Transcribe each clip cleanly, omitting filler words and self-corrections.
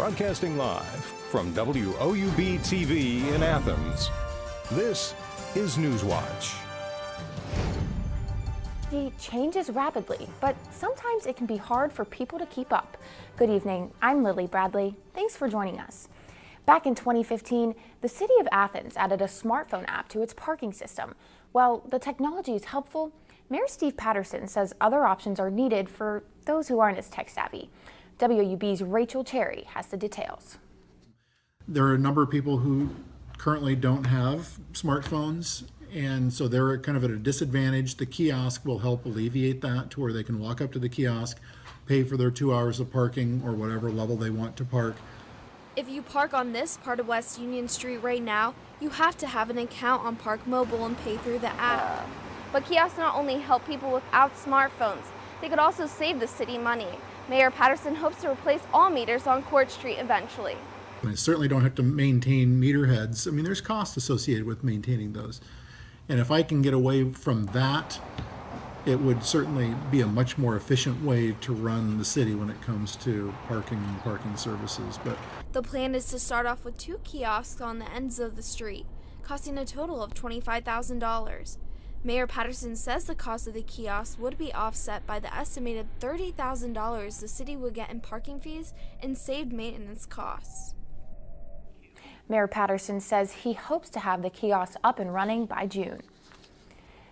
Broadcasting live from WOUB TV in Athens, this is Newswatch. Technology changes rapidly, but sometimes it can be hard for people to keep up. Good evening, I'm Lily Bradley. Thanks for joining us. Back in 2015, the city of Athens added a smartphone app to its parking system. While the technology is helpful, Mayor Steve Patterson says other options are needed for those who aren't as tech savvy. WOUB's Rachel Cherry has the details. There are a number of people who currently don't have smartphones, and so they're kind of at a disadvantage. The kiosk will help alleviate that to where they can walk up to the kiosk, pay for their 2 hours of parking or whatever level they want to park. If you park on this part of West Union Street right now, you have to have an account on Park Mobile and pay through the app. But kiosks not only help people without smartphones, they could also save the city money. Mayor Patterson hopes to replace all meters on Court Street eventually. I certainly don't have to maintain meter heads. I mean, there's costs associated with maintaining those. And if I can get away from that, it would certainly be a much more efficient way to run the city when it comes to parking and parking services. But the plan is to start off with 2 kiosks on the ends of the street, costing a total of $25,000. Mayor Patterson says the cost of the kiosks would be offset by the estimated $30,000 the city would get in parking fees and saved maintenance costs. Mayor Patterson says he hopes to have the kiosks up and running by June.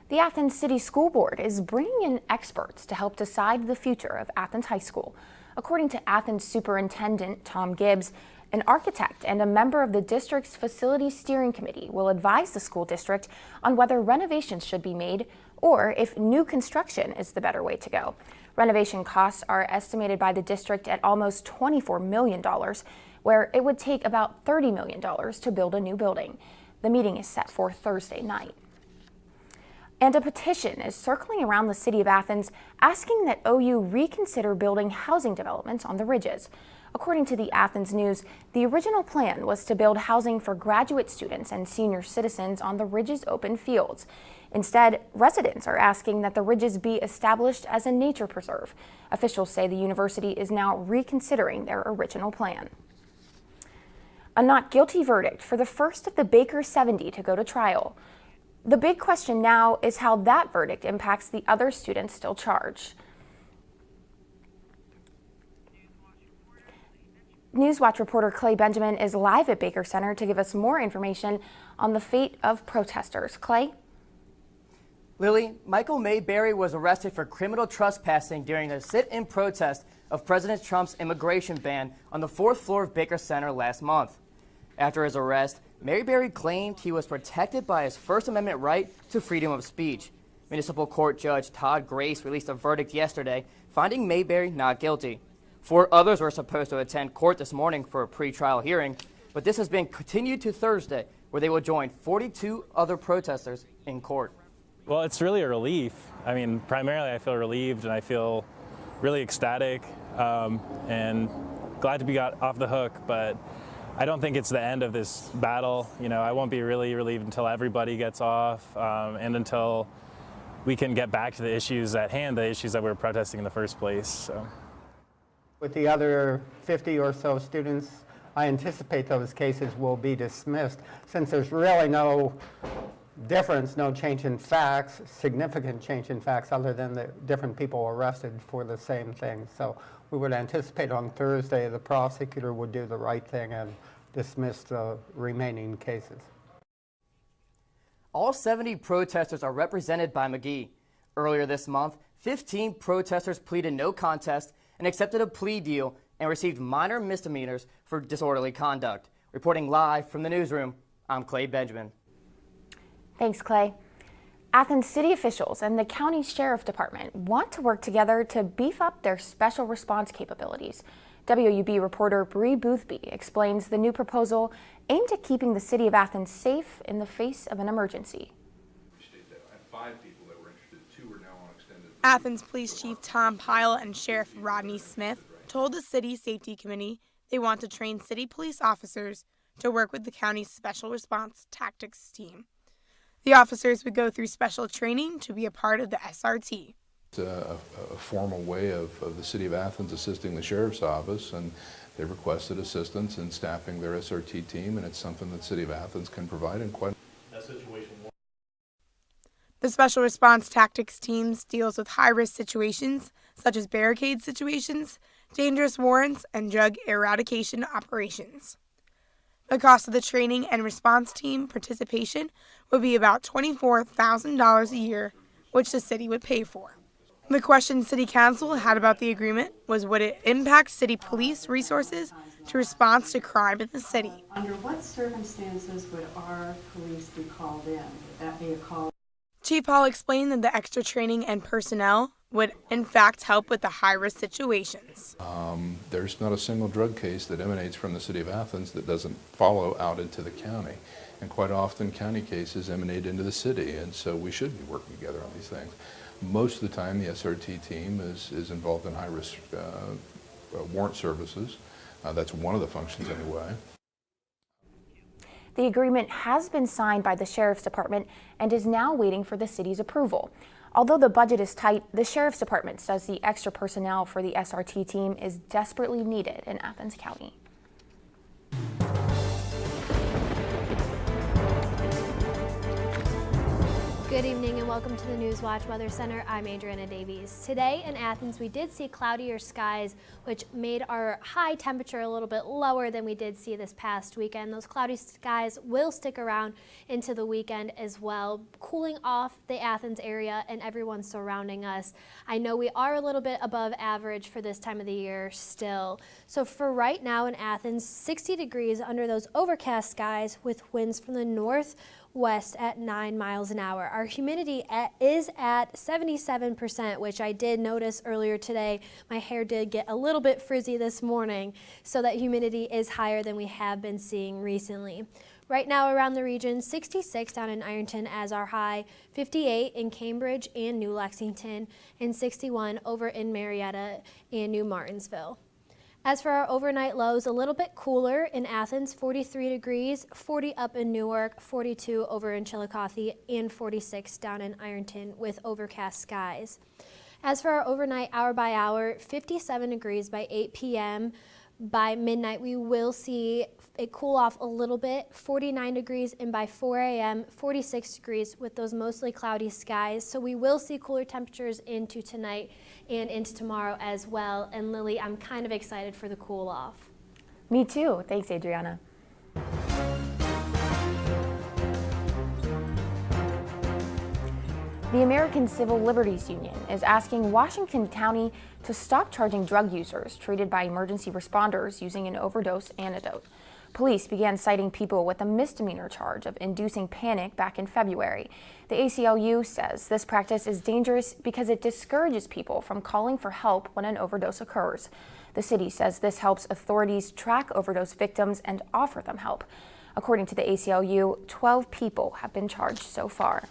The Athens City School Board is bringing in experts to help decide the future of Athens High School. According to Athens Superintendent Tom Gibbs, an architect and a member of the district's Facilities Steering Committee will advise the school district on whether renovations should be made or if new construction is the better way to go. Renovation costs are estimated by the district at almost $24 million, where it would take about $30 million to build a new building. The meeting is set for Thursday night. And a petition is circling around the city of Athens asking that OU reconsider building housing developments on the ridges. According to the Athens News, the original plan was to build housing for graduate students and senior citizens on the ridge's open fields. Instead, residents are asking that the ridges be established as a nature preserve. Officials say the university is now reconsidering their original plan. A not guilty verdict for the first of the Baker 70 to go to trial. The big question now is how that verdict impacts the other students still charged. Newswatch reporter Clay Benjamin is live at Baker Center to give us more information on the fate of protesters. Clay? Lily, Michael Mayberry was arrested for criminal trespassing during a sit-in protest of President Trump's immigration ban on the 4th floor of Baker Center last month. After his arrest, Mayberry claimed he was protected by his First Amendment right to freedom of speech. Municipal Court Judge Todd Grace released a verdict yesterday, finding Mayberry not guilty. 4 others were supposed to attend court this morning for a pre-trial hearing, but this has been continued to Thursday, where they will join 42 other protesters in court. Well, it's really a relief. I mean, primarily I feel relieved and I feel really ecstatic and glad to be got off the hook, but I don't think it's the end of this battle. You know, I won't be really relieved until everybody gets off and until we can get back to the issues at hand, the issues that we were protesting in the first place. So. With the other 50 or so students, I anticipate those cases will be dismissed since there's really no difference, no change in facts, significant change in facts other than the different people arrested for the same thing. So we would anticipate on Thursday the prosecutor would do the right thing and dismiss the remaining cases. All 70 protesters are represented by McGee. Earlier this month, 15 protesters pleaded no contest and accepted a plea deal and received minor misdemeanors for disorderly conduct. Reporting live from the newsroom, I'm Clay Benjamin. Thanks, Clay. Athens city officials and the county sheriff department want to work together to beef up their special response capabilities. WOUB reporter Bree Boothby explains the new proposal aimed at keeping the city of Athens safe in the face of an emergency. Athens Police Chief Tom Pyle and Sheriff Rodney Smith told the City Safety Committee they want to train city police officers to work with the county's Special Response Tactics team. The officers would go through special training to be a part of the SRT. It's a formal way of the City of Athens assisting the Sheriff's Office, and they requested assistance in staffing their SRT team, and it's something that the City of Athens can provide in quite that situation. The Special Response Tactics Teams deals with high-risk situations, such as barricade situations, dangerous warrants, and drug eradication operations. The cost of the training and response team participation would be about $24,000 a year, which the city would pay for. The question City Council had about the agreement was, would it impact city police resources to respond to crime in the city? Under what circumstances would our police be called in? Would that be a call? Chief Hall explained that the extra training and personnel would in fact help with the high-risk situations. There's not a single drug case that emanates from the City of Athens that doesn't follow out into the county. And quite often county cases emanate into the city, and so we should be working together on these things. Most of the time the SRT team is involved in high-risk warrant services. That's one of the functions anyway. The agreement has been signed by the Sheriff's Department and is now waiting for the city's approval. Although the budget is tight, the Sheriff's Department says the extra personnel for the SRT team is desperately needed in Athens County. Good evening and welcome to the Newswatch Weather Center. I'm Adriana Davies. Today in Athens, we did see cloudier skies, which made our high temperature a little bit lower than we did see this past weekend. Those cloudy skies will stick around into the weekend as well, cooling off the Athens area and everyone surrounding us. I know we are a little bit above average for this time of the year still. So for right now in Athens, 60 degrees under those overcast skies with winds from the northwest at 9 miles an hour. Our humidity is at 77%, which I did notice earlier today. My hair did get a little bit frizzy this morning, so that humidity is higher than we have been seeing recently. Right now around the region, 66 down in Ironton as our high, 58 in Cambridge and New Lexington, and 61 over in Marietta and New Martinsville. As for our overnight lows, a little bit cooler in Athens, 43 degrees, 40 up in Newark, 42 over in Chillicothe, and 46 down in Ironton with overcast skies. As for our overnight hour by hour, 57 degrees by 8 p.m. By midnight, we will see it cool off a little bit, 49 degrees, and by 4 a.m., 46 degrees with those mostly cloudy skies. So we will see cooler temperatures into tonight and into tomorrow as well. And Lily, I'm kind of excited for the cool off. Me too. Thanks, Adriana. The American Civil Liberties Union is asking Washington County to stop charging drug users treated by emergency responders using an overdose antidote. Police began citing people with a misdemeanor charge of inducing panic back in February. The ACLU says this practice is dangerous because it discourages people from calling for help when an overdose occurs. The city says this helps authorities track overdose victims and offer them help. According to the ACLU, 12 people have been charged so far.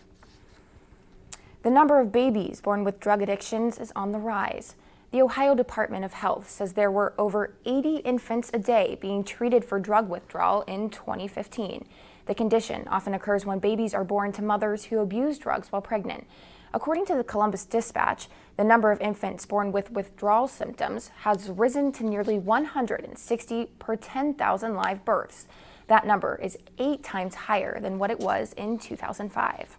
The number of babies born with drug addictions is on the rise. The Ohio Department of Health says there were over 80 infants a day being treated for drug withdrawal in 2015. The condition often occurs when babies are born to mothers who abuse drugs while pregnant. According to the Columbus Dispatch, the number of infants born with withdrawal symptoms has risen to nearly 160 per 10,000 live births. That number is 8 times higher than what it was in 2005.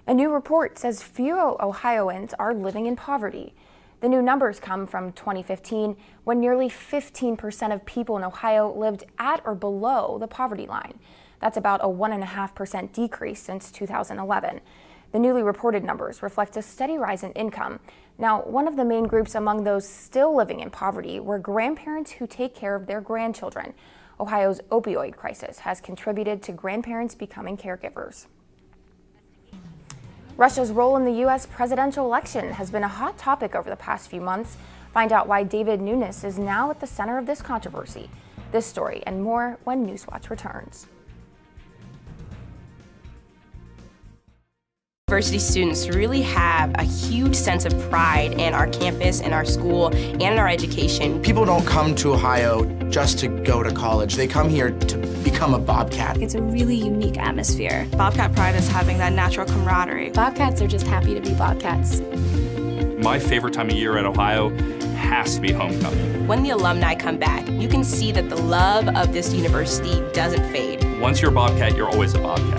A new report says fewer Ohioans are living in poverty. The new numbers come from 2015, when nearly 15% of people in Ohio lived at or below the poverty line. That's about a 1.5% decrease since 2011. The newly reported numbers reflect a steady rise in income. Now, one of the main groups among those still living in poverty were grandparents who take care of their grandchildren. Ohio's opioid crisis has contributed to grandparents becoming caregivers. Russia's role in the U.S. presidential election has been a hot topic over the past few months. Find out why David Nunes is now at the center of this controversy. This story and more when Newswatch returns. University students really have a huge sense of pride in our campus, in our school, and in our education. People don't come to Ohio just to go to college. They come here to become a Bobcat. It's a really unique atmosphere. Bobcat pride is having that natural camaraderie. Bobcats are just happy to be Bobcats. My favorite time of year at Ohio has to be homecoming. When the alumni come back, you can see that the love of this university doesn't fade. Once you're a Bobcat, you're always a Bobcat.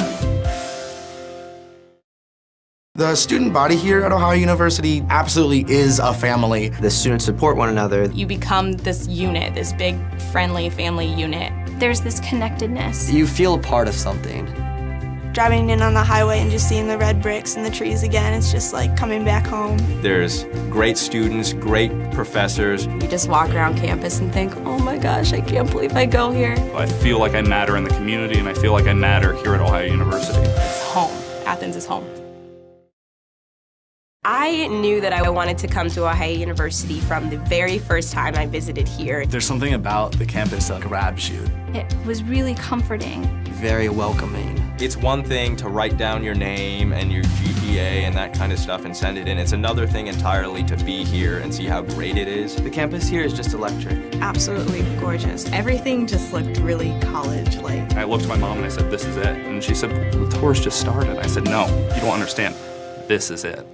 The student body here at Ohio University absolutely is a family. The students support one another. You become this unit, this big, friendly family unit. There's this connectedness. You feel a part of something. Driving in on the highway and just seeing the red bricks and the trees again, it's just like coming back home. There's great students, great professors. You just walk around campus and think, oh my gosh, I can't believe I go here. I feel like I matter in the community, and I feel like I matter here at Ohio University. It's home. Athens is home. I knew that I wanted to come to Ohio University from the very first time I visited here. There's something about the campus that grabs you. It was really comforting. Very welcoming. It's one thing to write down your name and your GPA and that kind of stuff and send it in. It's another thing entirely to be here and see how great it is. The campus here is just electric. Absolutely gorgeous. Everything just looked really college-like. I looked at my mom and I said, this is it. And she said, the tour's just started. I said, no, you don't understand. This is it.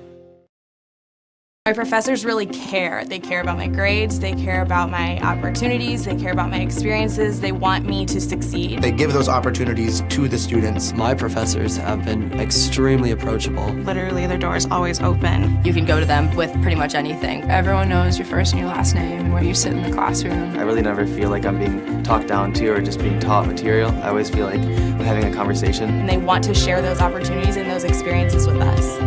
My professors really care. They care about my grades, they care about my opportunities, they care about my experiences, they want me to succeed. They give those opportunities to the students. My professors have been extremely approachable. Literally, their door is always open. You can go to them with pretty much anything. Everyone knows your first and your last name and where you sit in the classroom. I really never feel like I'm being talked down to or just being taught material. I always feel like I'm having a conversation. And they want to share those opportunities and those experiences with us.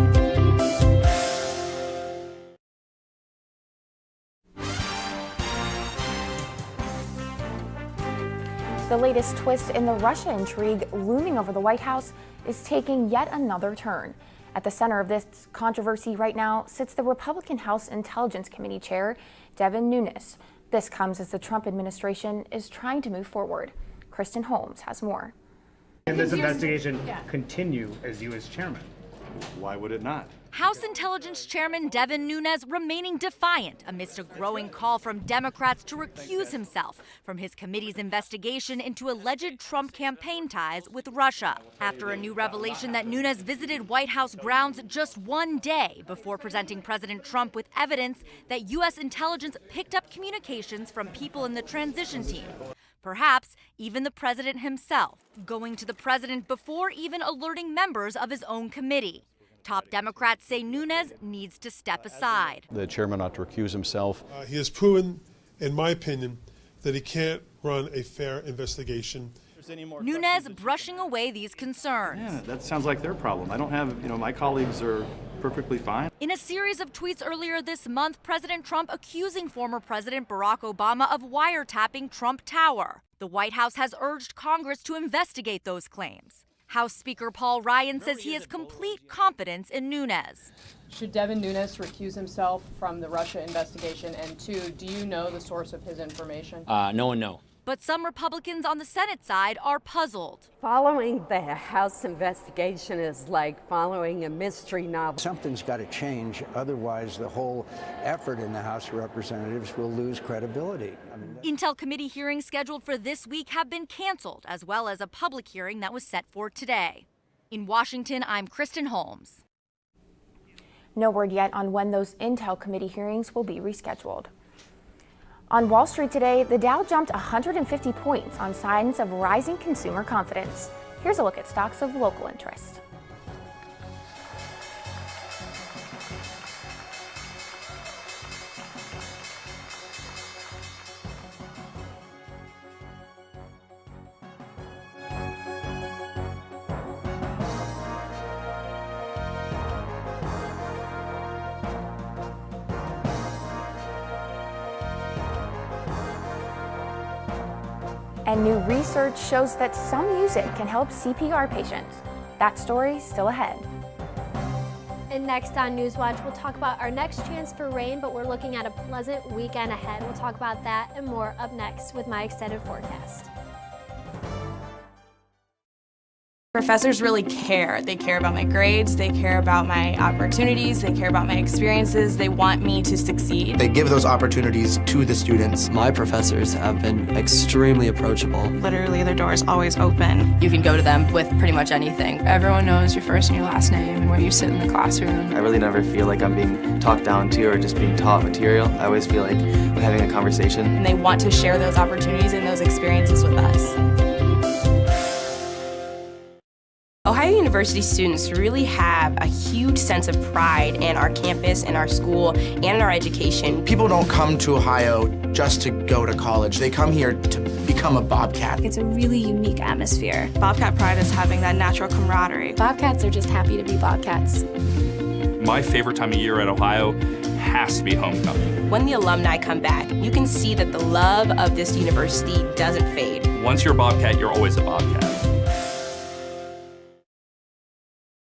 The latest twist in the Russia intrigue looming over the White House is taking yet another turn. At the center of this controversy right now sits the Republican House Intelligence Committee Chair, Devin Nunes. This comes as the Trump administration is trying to move forward. Kristen Holmes has more. Can this investigation continue as you as chairman? Why would it not? House Intelligence Chairman Devin Nunes remaining defiant amidst a growing call from Democrats to recuse himself from his committee's investigation into alleged Trump campaign ties with Russia. After a new revelation that Nunes visited White House grounds just one day before presenting President Trump with evidence that U.S. intelligence picked up communications from people in the transition team. Perhaps even the president himself, going to the president before even alerting members of his own committee. Top Democrats say Nunes needs to step aside. The chairman ought to recuse himself. He has proven, in my opinion, that he can't run a fair investigation. Nunes brushing away these concerns. Yeah, that sounds like their problem. I don't have, my colleagues are perfectly fine. In a series of tweets earlier this month, President Trump accusing former President Barack Obama of wiretapping Trump Tower. The White House has urged Congress to investigate those claims. House Speaker Paul Ryan says he has complete confidence in Nunes. Should Devin Nunes recuse himself from the Russia investigation? And two, do you know the source of his information? No one knows. But some Republicans on the Senate side are puzzled. Following the House investigation is like following a mystery novel. Something's got to change, otherwise the whole effort in the House of Representatives will lose credibility. Intel committee hearings scheduled for this week have been canceled, as well as a public hearing that was set for today. In Washington, I'm Kristen Holmes. No word yet on when those Intel committee hearings will be rescheduled. On Wall Street today, the Dow jumped 150 points on signs of rising consumer confidence. Here's a look at stocks of local interest. And new research shows that some music can help CPR patients. That story still ahead. And next on Newswatch, we'll talk about our next chance for rain, but we're looking at a pleasant weekend ahead. We'll talk about that and more up next with my extended forecast. Professors really care. They care about my grades, they care about my opportunities, they care about my experiences, they want me to succeed. They give those opportunities to the students. My professors have been extremely approachable. Literally, their door is always open. You can go to them with pretty much anything. Everyone knows your first and your last name and where you sit in the classroom. I really never feel like I'm being talked down to or just being taught material. I always feel like I'm having a conversation. And they want to share those opportunities and those experiences with us. Ohio University students really have a huge sense of pride in our campus, in our school, and in our education. People don't come to Ohio just to go to college. They come here to become a Bobcat. It's a really unique atmosphere. Bobcat pride is having that natural camaraderie. Bobcats are just happy to be Bobcats. My favorite time of year at Ohio has to be homecoming. When the alumni come back, you can see that the love of this university doesn't fade. Once you're a Bobcat, you're always a Bobcat.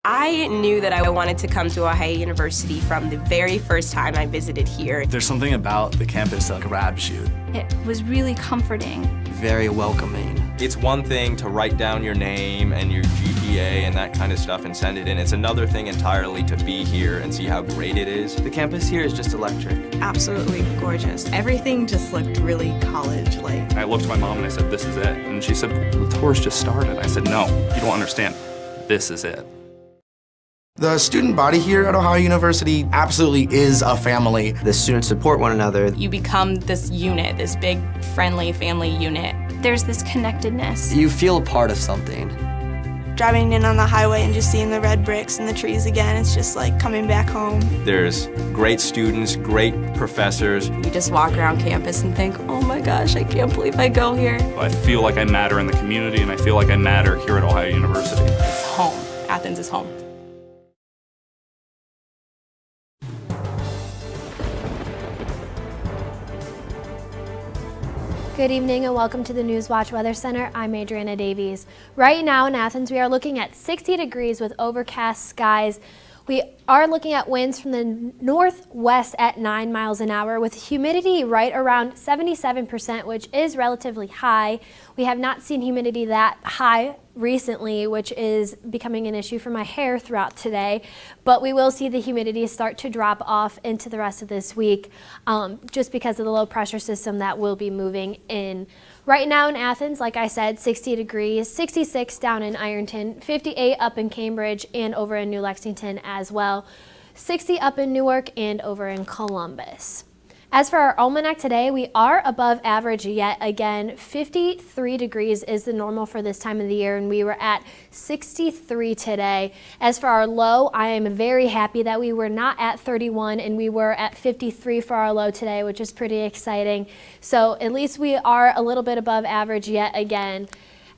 I knew that I wanted to come to Ohio University from the very first time I visited here. There's something about the campus that grabs you. It was really comforting. Very welcoming. It's one thing to write down your name and your GPA and that kind of stuff and send it in. It's another thing entirely to be here and see how great it is. The campus here is just electric. Absolutely gorgeous. Everything just looked really college-like. I looked at my mom and I said, "This is it." And she said, "The tour's just started." I said, "No, you don't understand. This is it." The student body here at Ohio University absolutely is a family. The students support one another. You become this unit, this big, friendly family unit. There's this connectedness. You feel a part of something. Driving in on the highway and just seeing the red bricks and the trees again, it's just like coming back home. There's great students, great professors. You just walk around campus and think, oh my gosh, I can't believe I go here. I feel like I matter in the community, and I feel like I matter here at Ohio University. It's home. Athens is home. Good evening and welcome to the Newswatch Weather Center. I'm Adriana Davies. Right now in Athens, we are looking at 60 degrees with overcast skies. We are looking at winds from the northwest at 9 miles an hour with humidity right around 77%, which is relatively high. We have not seen humidity that high recently, which is becoming an issue for my hair throughout today, but we will see the humidity start to drop off into the rest of this week just because of the low pressure system that will be moving in. Right now in Athens, like I said, 60 degrees, 66 down in Ironton, 58 up in Cambridge and over in New Lexington as well, 60 up in Newark and over in Columbus. As for our almanac today, we are above average yet again. 53 degrees is the normal for this time of the year, and we were at 63 today. As for our low, I am very happy that we were not at 31 and we were at 53 for our low today, which is pretty exciting. So at least we are a little bit above average yet again.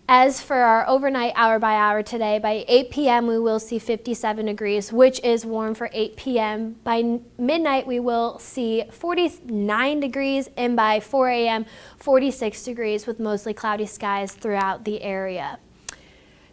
As for our overnight hour by hour today, by 8 p.m. we will see 57 degrees, which is warm for 8 p.m. By midnight we will see 49 degrees, and by 4 a.m. 46 degrees with mostly cloudy skies throughout the area.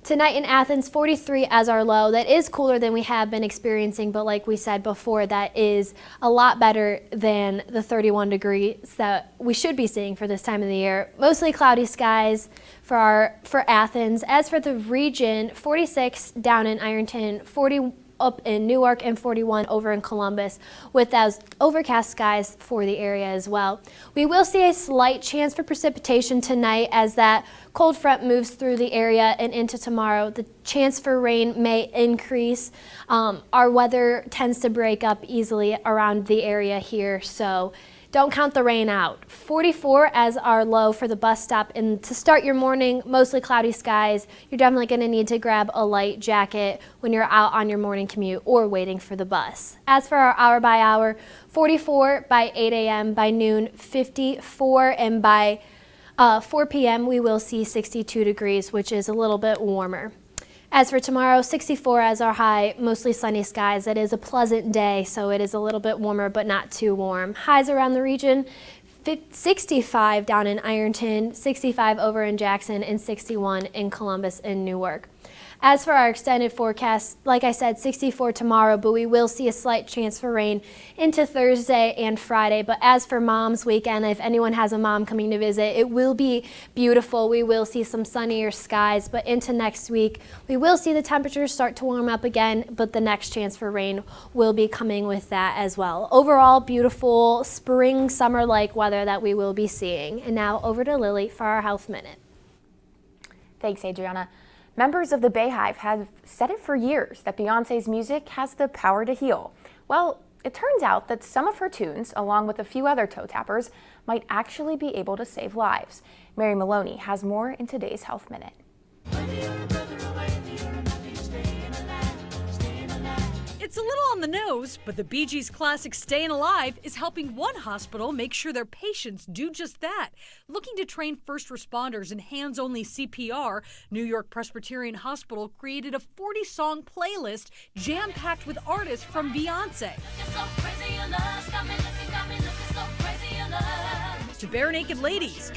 Tonight in Athens, 43 as our low. That is cooler than we have been experiencing, but like we said before, that is a lot better than the 31 degrees that we should be seeing for this time of the year. Mostly cloudy skies for Athens. As for the region, 46 down in Ironton, 40 up in Newark, and 41 over in Columbus, with those overcast skies for the area as well. We will see a slight chance for precipitation tonight as that cold front moves through the area and into tomorrow. The chance for rain may increase. Our weather tends to break up easily around the area here, so don't count the rain out. 44 as our low for the bus stop, and to start your morning, mostly cloudy skies. You're definitely going to need to grab a light jacket when you're out on your morning commute or waiting for the bus. As for our hour by hour, 44 by 8 a.m., by noon 54, and by 4 p.m. we will see 62 degrees, which is a little bit warmer. As for tomorrow, 64 as our high, mostly sunny skies. It is a pleasant day, so it is a little bit warmer, but not too warm. Highs around the region, 65 down in Ironton, 65 over in Jackson, and 61 in Columbus and Newark. As for our extended forecast, like I said, 64 tomorrow, but we will see a slight chance for rain into Thursday and Friday. But as for Mom's Weekend, if anyone has a mom coming to visit, it will be beautiful. We will see some sunnier skies, but into next week, we will see the temperatures start to warm up again, but the next chance for rain will be coming with that as well. Overall, beautiful spring, summer-like weather that we will be seeing. And now over to Lily for our Health Minute. Thanks, Adriana. Members of the Bayhive have said it for years that Beyoncé's music has the power to heal. Well, it turns out that some of her tunes, along with a few other toe tappers, might actually be able to save lives. Mary Maloney has more in today's Health Minute. It's a little on the nose, but the Bee Gees' classic Stayin' Alive is helping one hospital make sure their patients do just that. Looking to train first responders in hands-only CPR, New York Presbyterian Hospital created a 40-song playlist jam-packed with artists from Beyoncé to Bare Naked Ladies.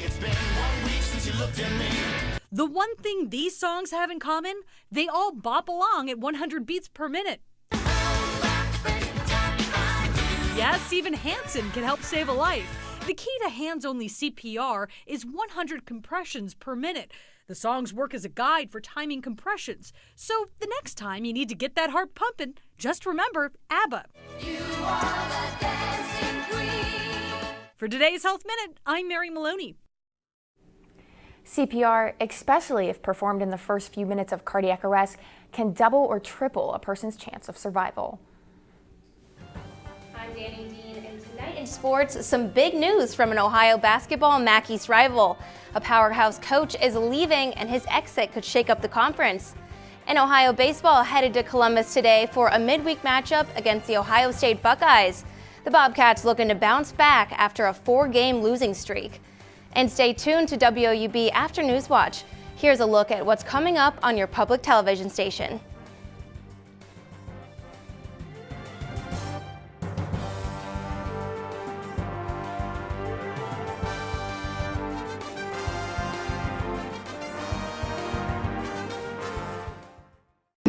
The one thing these songs have in common, they all bop along at 100 beats per minute. Yes, even Hanson can help save a life. The key to hands-only CPR is 100 compressions per minute. The songs work as a guide for timing compressions. So the next time you need to get that heart pumping, just remember ABBA. You are the dancing queen. For today's Health Minute, I'm Mary Maloney. CPR, especially if performed in the first few minutes of cardiac arrest, can double or triple a person's chance of survival. I'm Danny Dean, and tonight in sports, some big news from an Ohio basketball MAC East rival. A powerhouse coach is leaving, and his exit could shake up the conference. And Ohio baseball headed to Columbus today for a midweek matchup against the Ohio State Buckeyes. The Bobcats looking to bounce back after a 4-game losing streak. And stay tuned to WOUB After Newswatch. Here's a look at what's coming up on your public television station.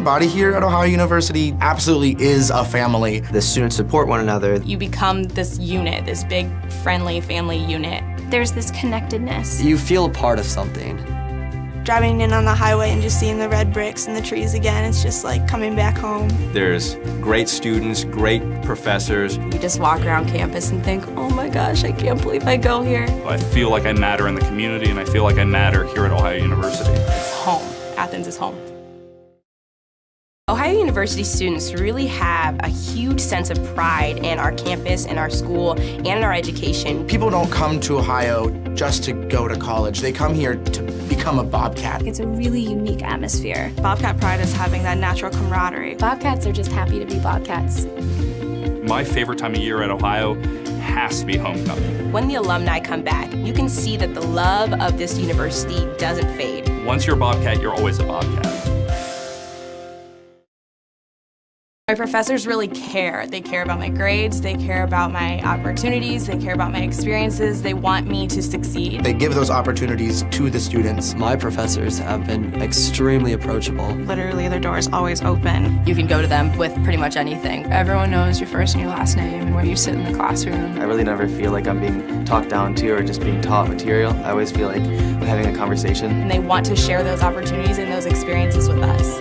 Body here at Ohio University absolutely is a family. The students support one another. You become this unit, this big, friendly family unit. There's this connectedness. You feel a part of something. Driving in on the highway and just seeing the red bricks and the trees again, it's just like coming back home. There's great students, great professors. You just walk around campus and think, oh my gosh, I can't believe I go here. I feel like I matter in the community, and I feel like I matter here at Ohio University. It's home. Athens is home. Ohio University students really have a huge sense of pride in our campus, in our school, and in our education. People don't come to Ohio just to go to college. They come here to become a Bobcat. It's a really unique atmosphere. Bobcat pride is having that natural camaraderie. Bobcats are just happy to be Bobcats. My favorite time of year at Ohio has to be homecoming. When the alumni come back, you can see that the love of this university doesn't fade. Once you're a Bobcat, you're always a Bobcat. My professors really care. They care about my grades, they care about my opportunities, they care about my experiences, they want me to succeed. They give those opportunities to the students. My professors have been extremely approachable. Literally, their door is always open. You can go to them with pretty much anything. Everyone knows your first and your last name and where you sit in the classroom. I really never feel like I'm being talked down to or just being taught material. I always feel like I'm having a conversation. And they want to share those opportunities and those experiences with us.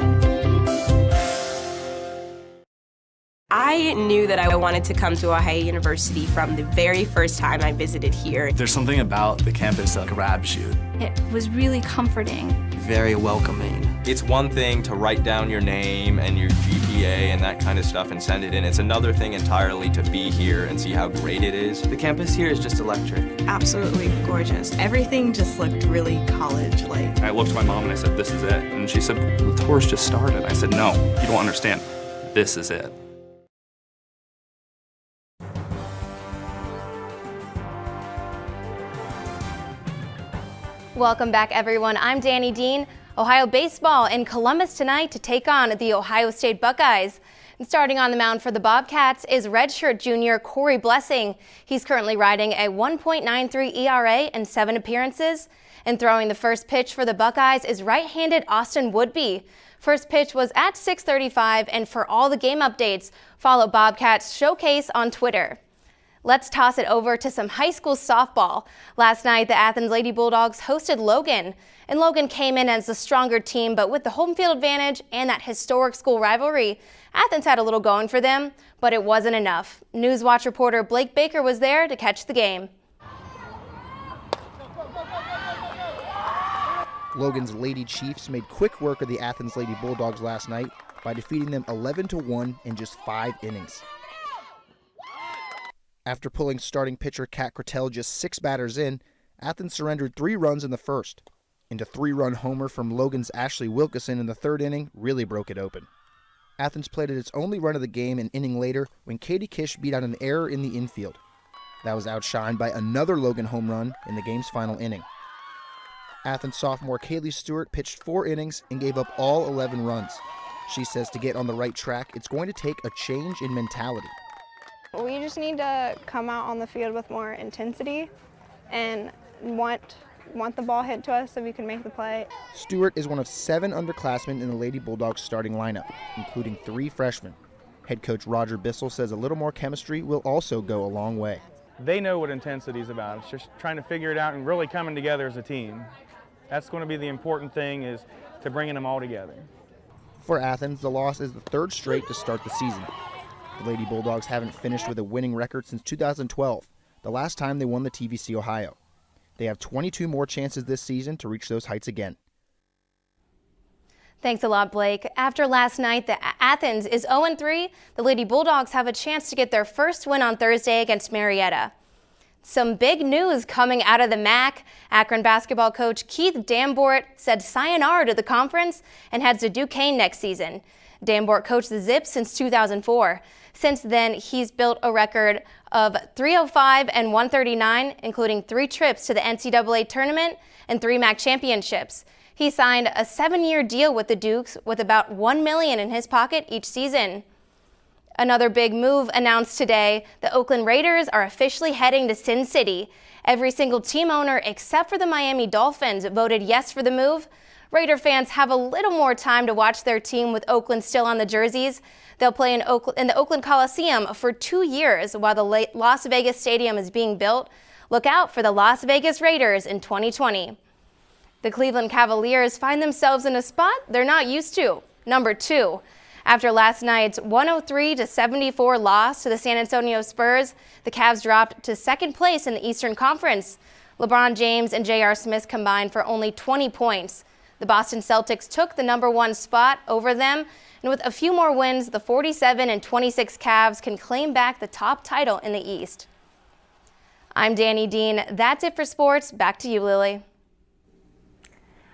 I knew that I wanted to come to Ohio University from the very first time I visited here. There's something about the campus that grabs you. It was really comforting. Very welcoming. It's one thing to write down your name and your GPA and that kind of stuff and send it in. It's another thing entirely to be here and see how great it is. The campus here is just electric. Absolutely gorgeous. Everything just looked really college-like. I looked at my mom and I said, this is it. And she said, the tour's just started. I said, no, you don't understand. This is it. Welcome back, everyone. I'm Danny Dean. Ohio baseball in Columbus tonight to take on the Ohio State Buckeyes. And starting on the mound for the Bobcats is redshirt junior Corey Blessing. He's currently riding a 1.93 ERA in 7 appearances. And throwing the first pitch for the Buckeyes is right-handed Austin Woodby. First pitch was at 6:35, and for all the game updates, follow Bobcats Showcase on Twitter. Let's toss it over to some high school softball. Last night, the Athens Lady Bulldogs hosted Logan, and Logan came in as the stronger team, but with the home field advantage and that historic school rivalry, Athens had a little going for them, but it wasn't enough. Newswatch reporter Blake Baker was there to catch the game. Logan's Lady Chiefs made quick work of the Athens Lady Bulldogs last night by defeating them 11-1 in just 5 innings. After pulling starting pitcher Kat Cretell just 6 batters in, Athens surrendered 3 runs in the first. And a 3-run homer from Logan's Ashley Wilkeson in the 3rd inning really broke it open. Athens played at its only run of the game an inning later when Katie Kish beat out an error in the infield. That was outshined by another Logan home run in the game's final inning. Athens sophomore Kaylee Stewart pitched 4 innings and gave up all 11 runs. She says to get on the right track, it's going to take a change in mentality. We just need to come out on the field with more intensity and want the ball hit to us so we can make the play. Stewart is one of 7 underclassmen in the Lady Bulldogs starting lineup, including 3 freshmen. Head coach Roger Bissell says a little more chemistry will also go a long way. They know what intensity is about. It's just trying to figure it out and really coming together as a team. That's going to be the important thing, is to bringing them all together. For Athens, the loss is the 3rd straight to start the season. The Lady Bulldogs haven't finished with a winning record since 2012, the last time they won the TVC Ohio. They have 22 more chances this season to reach those heights again. Thanks a lot, Blake. After last night, the Athens is 0-3. The Lady Bulldogs have a chance to get their first win on Thursday against Marietta. Some big news coming out of the MAC. Akron basketball coach Keith Dambort said sayonara to the conference and heads to Duquesne next season. Dambort coached the Zips since 2004. Since then, he's built a record of 305 and 139, including 3 trips to the NCAA tournament and 3 MAC championships. He signed a 7-year deal with the Dukes with about $1 million in his pocket each season. Another big move announced today, the Oakland Raiders are officially heading to Sin City. Every single team owner except for the Miami Dolphins voted yes for the move. Raider fans have a little more time to watch their team with Oakland still on the jerseys. They'll play in the Oakland Coliseum for 2 years while the Las Vegas Stadium is being built. Look out for the Las Vegas Raiders in 2020. The Cleveland Cavaliers find themselves in a spot they're not used to, number 2. After last night's 103-74 loss to the San Antonio Spurs, the Cavs dropped to 2nd place in the Eastern Conference. LeBron James and J.R. Smith combined for only 20 points. The Boston Celtics took the number 1 spot over them, and with a few more wins, the 47-26 Cavs can claim back the top title in the East. I'm Danny Dean. That's it for sports. Back to you, Lily.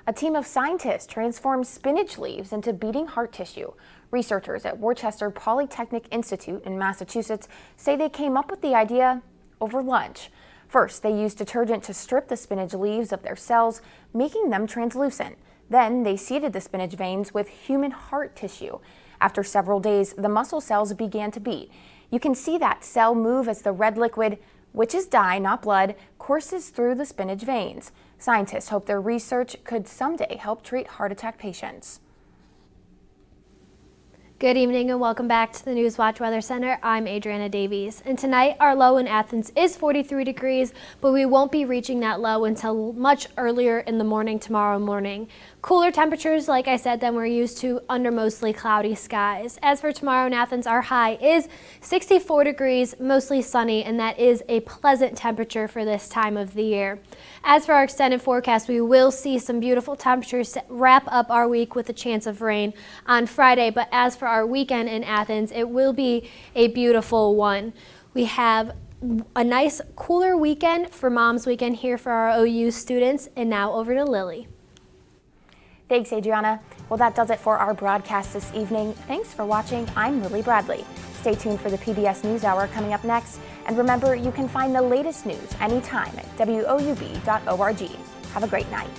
A team of scientists transformed spinach leaves into beating heart tissue. Researchers at Worcester Polytechnic Institute in Massachusetts say they came up with the idea over lunch. First, they used detergent to strip the spinach leaves of their cells, making them translucent. Then they seeded the spinach veins with human heart tissue. After several days, the muscle cells began to beat. You can see that cell move as the red liquid, which is dye, not blood, courses through the spinach veins. Scientists hope their research could someday help treat heart attack patients. Good evening and welcome back to the Newswatch Weather Center. I'm Adriana Davies, and tonight our low in Athens is 43 degrees, but we won't be reaching that low until much earlier in the morning tomorrow morning. Cooler temperatures, like I said, than we're used to under mostly cloudy skies. As for tomorrow in Athens, our high is 64 degrees, mostly sunny, and that is a pleasant temperature for this time of the year. As for our extended forecast, we will see some beautiful temperatures wrap up our week with a chance of rain on Friday, but as for our weekend in Athens, it will be a beautiful one. We have a nice cooler weekend for Mom's Weekend here for our OU students, and now over to Lily. Thanks, Adriana. Well, that does it for our broadcast this evening. Thanks for watching. I'm Lily Bradley. Stay tuned for the PBS NewsHour coming up next. And remember, you can find the latest news anytime at WOUB.org. Have a great night.